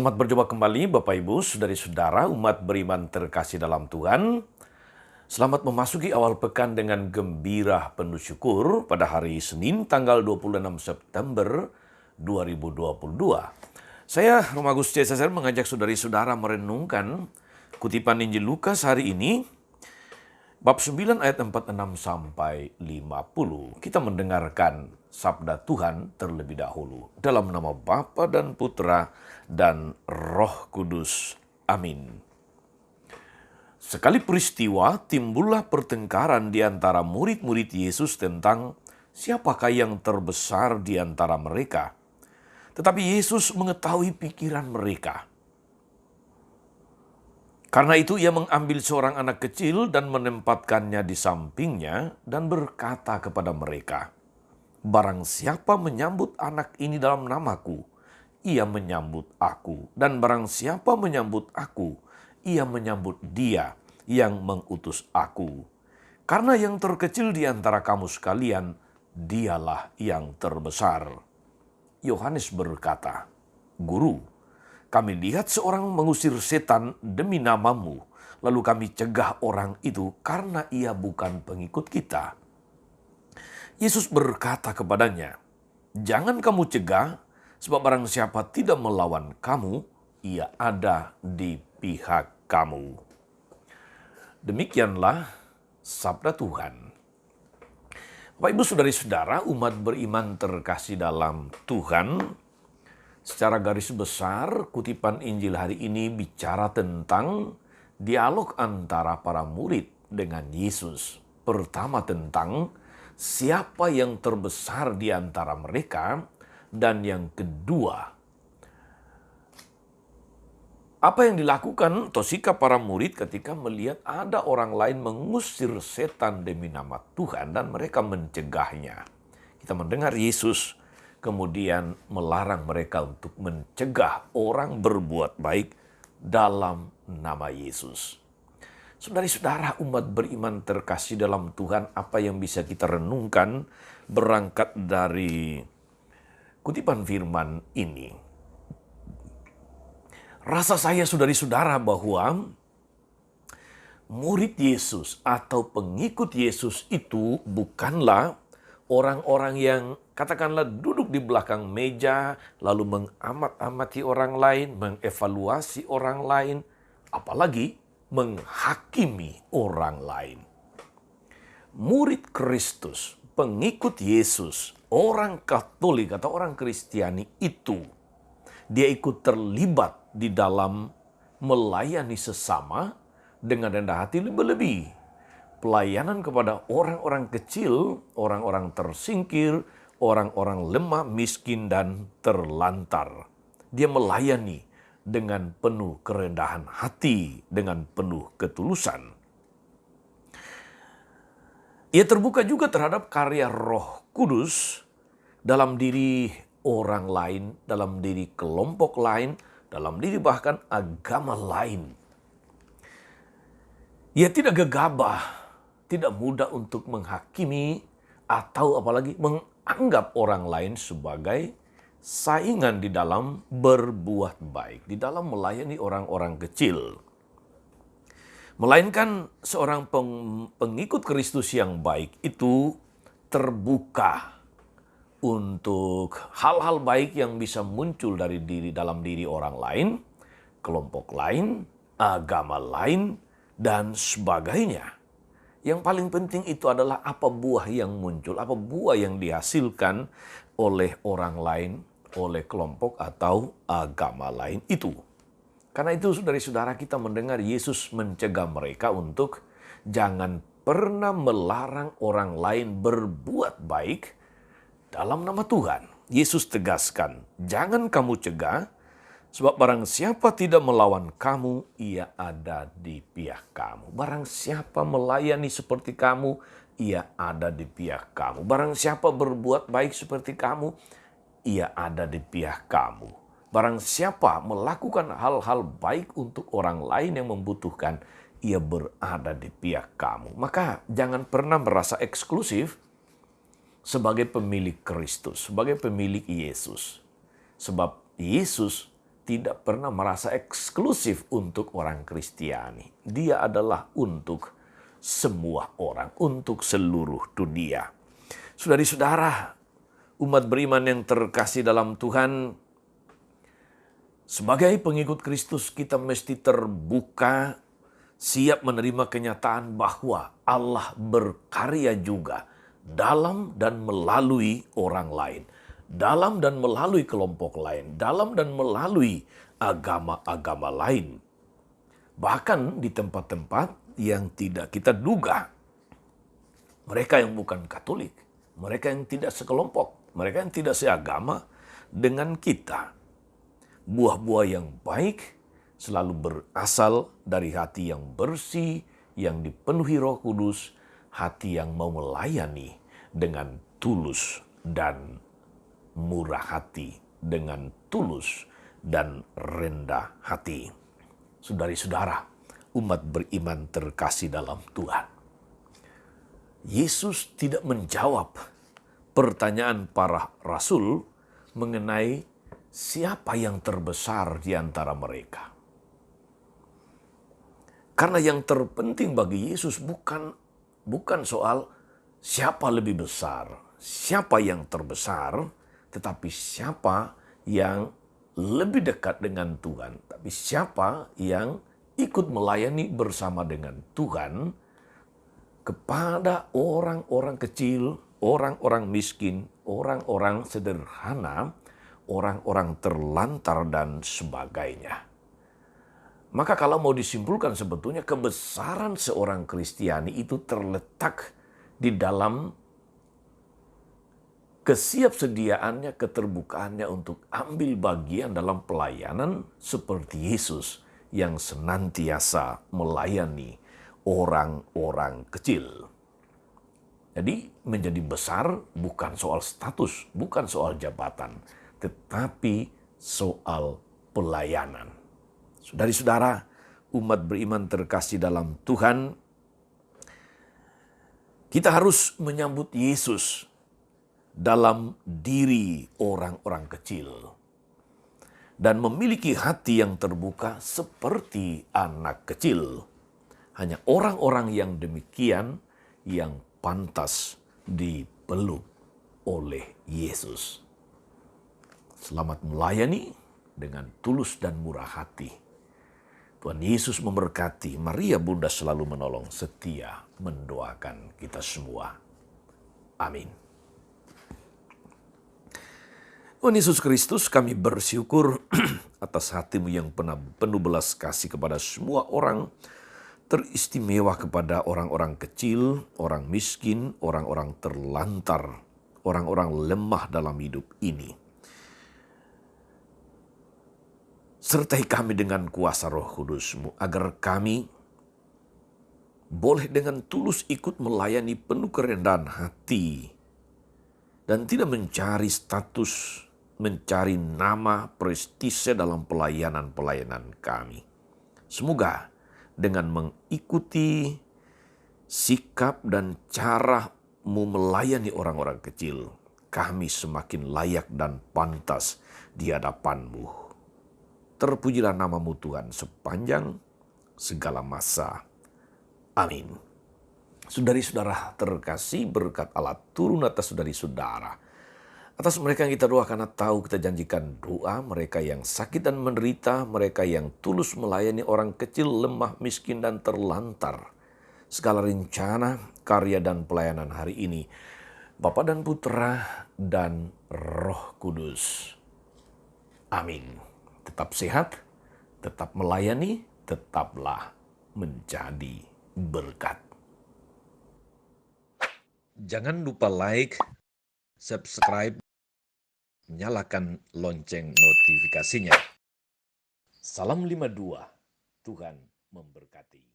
Selamat berjumpa kembali Bapak Ibu, saudari-saudara, umat beriman terkasih dalam Tuhan. Selamat memasuki awal pekan dengan gembira penuh syukur pada hari Senin tanggal 26 September 2022. Saya, Romagus C. Cesar, mengajak saudari-saudara merenungkan kutipan Injil Lukas hari ini, bab 9 ayat 46 sampai 50. Kita mendengarkan sabda Tuhan terlebih dahulu. Dalam nama Bapa dan Putra dan Roh Kudus. Amin. Sekali peristiwa, timbullah pertengkaran di antara murid-murid Yesus tentang siapakah yang terbesar di antara mereka. Tetapi Yesus mengetahui pikiran mereka. Karena itu ia mengambil seorang anak kecil dan menempatkannya di sampingnya dan berkata kepada mereka, "Barang siapa menyambut anak ini dalam namaku, ia menyambut aku. Dan barang siapa menyambut aku, ia menyambut dia yang mengutus aku. Karena yang terkecil di antara kamu sekalian, dialah yang terbesar." Yohanes berkata, "Guru, kami lihat seorang mengusir setan demi namamu, lalu kami cegah orang itu karena ia bukan pengikut kita." Yesus berkata kepadanya, "Jangan kamu cegah, sebab barang siapa tidak melawan kamu, ia ada di pihak kamu." Demikianlah sabda Tuhan. Bapak Ibu saudari-saudara, umat beriman terkasih dalam Tuhan, secara garis besar, kutipan Injil hari ini bicara tentang dialog antara para murid dengan Yesus. Pertama tentang siapa yang terbesar di antara mereka, dan yang kedua, apa yang dilakukan atau sikap para murid ketika melihat ada orang lain mengusir setan demi nama Tuhan dan mereka mencegahnya. Kita mendengar Yesus kemudian melarang mereka untuk mencegah orang berbuat baik dalam nama Yesus. Saudari-saudara, umat beriman terkasih dalam Tuhan, apa yang bisa kita renungkan berangkat dari kutipan firman ini? Rasa saya saudari-saudara bahwa murid Yesus atau pengikut Yesus itu bukanlah orang-orang yang katakanlah duduk di belakang meja, lalu mengamat-amati orang lain, mengevaluasi orang lain, apalagi menghakimi orang lain. Murid Kristus, pengikut Yesus, orang Katolik atau orang Kristiani itu, dia ikut terlibat di dalam melayani sesama dengan rendah hati lebih-lebih. Pelayanan kepada orang-orang kecil, orang-orang tersingkir, orang-orang lemah, miskin, dan terlantar. Dia melayani dengan penuh kerendahan hati, dengan penuh ketulusan. Ia terbuka juga terhadap karya Roh Kudus dalam diri orang lain, dalam diri kelompok lain, dalam diri bahkan agama lain. Ia tidak gegabah, tidak mudah untuk menghakimi atau apalagi menganggap orang lain sebagai saingan di dalam berbuat baik, di dalam melayani orang-orang kecil. Melainkan seorang pengikut Kristus yang baik itu terbuka untuk hal-hal baik yang bisa muncul dari dalam diri orang lain, kelompok lain, agama lain, dan sebagainya. Yang paling penting itu adalah apa buah yang muncul, apa buah yang dihasilkan oleh orang lain, oleh kelompok atau agama lain itu. Karena itu saudara-saudara, kita mendengar Yesus mencegah mereka untuk jangan pernah melarang orang lain berbuat baik dalam nama Tuhan. Yesus tegaskan, jangan kamu cegah, sebab barang siapa tidak melawan kamu, ia ada di pihak kamu. Barang siapa melayani seperti kamu, ia ada di pihak kamu. Barang siapa berbuat baik seperti kamu, ia ada di pihak kamu. Barang siapa melakukan hal-hal baik untuk orang lain yang membutuhkan, ia berada di pihak kamu. Maka jangan pernah merasa eksklusif sebagai pemilik Kristus, sebagai pemilik Yesus. Sebab Yesus tidak pernah merasa eksklusif untuk orang Kristiani. Dia adalah untuk semua orang, untuk seluruh dunia. Saudari-saudara, umat beriman yang terkasih dalam Tuhan, sebagai pengikut Kristus kita mesti terbuka, siap menerima kenyataan bahwa Allah berkarya juga dalam dan melalui orang lain, dalam dan melalui kelompok lain, dalam dan melalui agama-agama lain. Bahkan di tempat-tempat yang tidak kita duga. Mereka yang bukan Katolik, mereka yang tidak sekelompok, mereka yang tidak seagama dengan kita. Buah-buah yang baik selalu berasal dari hati yang bersih, yang dipenuhi Roh Kudus, hati yang mau melayani dengan tulus dan murah hati, dengan tulus dan rendah hati. Saudari-saudara, umat beriman terkasih dalam Tuhan. Yesus tidak menjawab pertanyaan para rasul mengenai siapa yang terbesar di antara mereka. Karena yang terpenting bagi Yesus bukan soal siapa lebih besar, siapa yang terbesar, tetapi siapa yang lebih dekat dengan Tuhan. Tapi siapa yang ikut melayani bersama dengan Tuhan kepada orang-orang kecil, orang-orang miskin, orang-orang sederhana, orang-orang terlantar, dan sebagainya. Maka kalau mau disimpulkan sebetulnya kebesaran seorang Kristiani itu terletak di dalam kesiapsediaannya, keterbukaannya untuk ambil bagian dalam pelayanan seperti Yesus yang senantiasa melayani orang-orang kecil. Jadi menjadi besar bukan soal status, bukan soal jabatan, tetapi soal pelayanan. Saudari-saudara, umat beriman terkasih dalam Tuhan, kita harus menyambut Yesus dalam diri orang-orang kecil dan memiliki hati yang terbuka seperti anak kecil. Hanya orang-orang yang demikian yang pantas dipeluk oleh Yesus. Selamat melayani dengan tulus dan murah hati. Tuhan Yesus memberkati. Maria Bunda selalu menolong, setia mendoakan kita semua. Amin. Tuhan Yesus Kristus, kami bersyukur atas hati-Mu yang penuh belas kasih kepada semua orang, teristimewa kepada orang-orang kecil, orang miskin, orang-orang terlantar, orang-orang lemah dalam hidup ini. Sertai kami dengan kuasa Roh Kudus-Mu, agar kami boleh dengan tulus ikut melayani penuh kerendahan hati dan tidak mencari status, mencari nama, prestise dalam pelayanan-pelayanan kami. Semoga dengan mengikuti sikap dan cara-Mu melayani orang-orang kecil, kami semakin layak dan pantas di hadapan-Mu. Terpujilah nama-Mu Tuhan sepanjang segala masa. Amin. Saudari-saudara terkasih, berkat Allah turun atas saudari-saudara. Atas mereka yang kita doa, karena tahu kita janjikan doa, mereka yang sakit dan menderita, mereka yang tulus melayani orang kecil, lemah, miskin, dan terlantar. Segala rencana, karya, dan pelayanan hari ini, Bapa dan Putra dan Roh Kudus. Amin. Tetap sehat, tetap melayani, tetaplah menjadi berkat. Jangan lupa like, subscribe, nyalakan lonceng notifikasinya. Salam 52, Tuhan memberkati.